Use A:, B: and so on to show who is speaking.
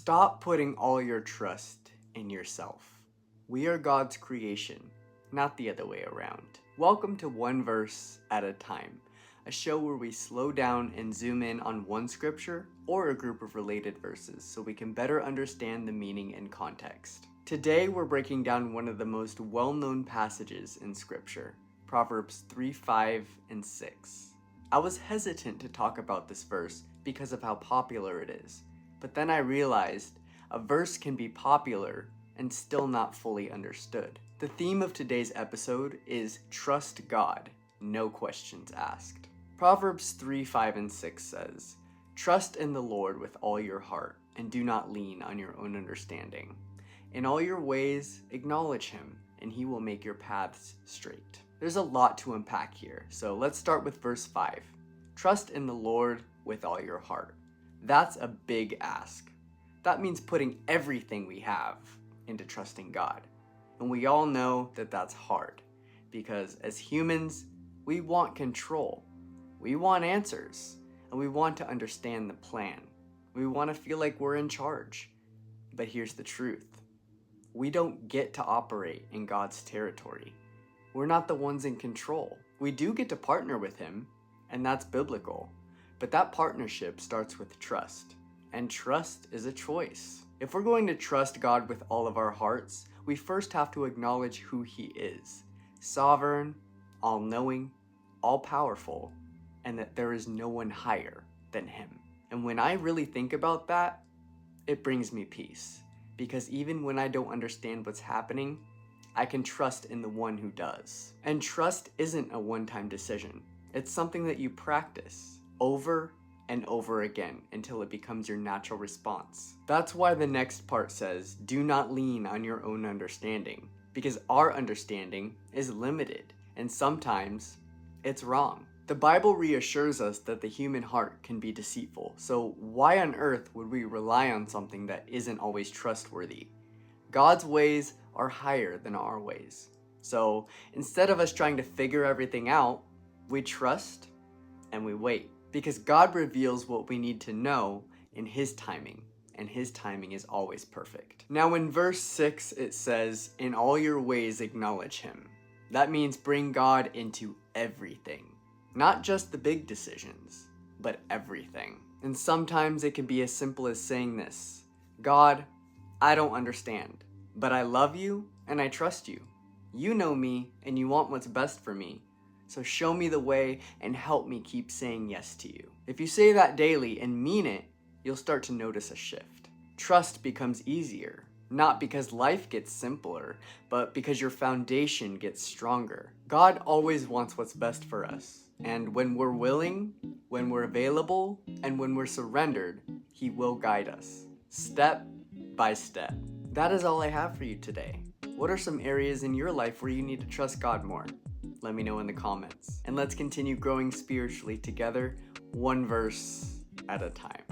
A: Stop putting all your trust in yourself. We are God's creation, not the other way around. Welcome to One Verse at a Time, a show where we slow down and zoom in on one scripture or a group of related verses so we can better understand the meaning and context. Today we're breaking down one of the most well-known passages in scripture, Proverbs 3, 5, and 6. I was hesitant to talk about this verse because of how popular it is, but then I realized a verse can be popular and still not fully understood. The theme of today's episode is Trust God, no questions asked. Proverbs 3, 5, and 6 says, "Trust in the Lord with all your heart, and do not lean on your own understanding. In all your ways, acknowledge him, and he will make your paths straight." There's a lot to unpack here, so let's start with verse 5. Trust in the Lord with all your heart. That's a big ask. That means putting everything we have into trusting God. And we all know that that's hard, because as humans, we want control. We want answers, and we want to understand the plan. We want to feel like we're in charge. But here's the truth. We don't get to operate in God's territory. We're not the ones in control. We do get to partner with him, and that's biblical. But that partnership starts with trust, and trust is a choice. If we're going to trust God with all of our hearts, we first have to acknowledge who he is: sovereign, all-knowing, all-powerful, and that there is no one higher than him. And when I really think about that, it brings me peace, because even when I don't understand what's happening, I can trust in the one who does. And trust isn't a one-time decision. It's something that you practice over and over again until it becomes your natural response. That's why the next part says, do not lean on your own understanding, because our understanding is limited, and sometimes it's wrong. The Bible reassures us that the human heart can be deceitful, so why on earth would we rely on something that isn't always trustworthy? God's ways are higher than our ways. So instead of us trying to figure everything out, we trust and we wait, because God reveals what we need to know in his timing, and his timing is always perfect. Now in verse 6 it says, "In all your ways acknowledge him." That means bring God into everything, not just the big decisions, but everything. And sometimes it can be as simple as saying this: God, I don't understand, but I love you and I trust you. You know me and you want what's best for me. So show me the way and help me keep saying yes to you. If you say that daily and mean it, you'll start to notice a shift. Trust becomes easier, not because life gets simpler, but because your foundation gets stronger. God always wants what's best for us. And when we're willing, when we're available, and when we're surrendered, he will guide us, step by step. That is all I have for you today. What are some areas in your life where you need to trust God more? Let me know in the comments. And let's continue growing spiritually together, one verse at a time.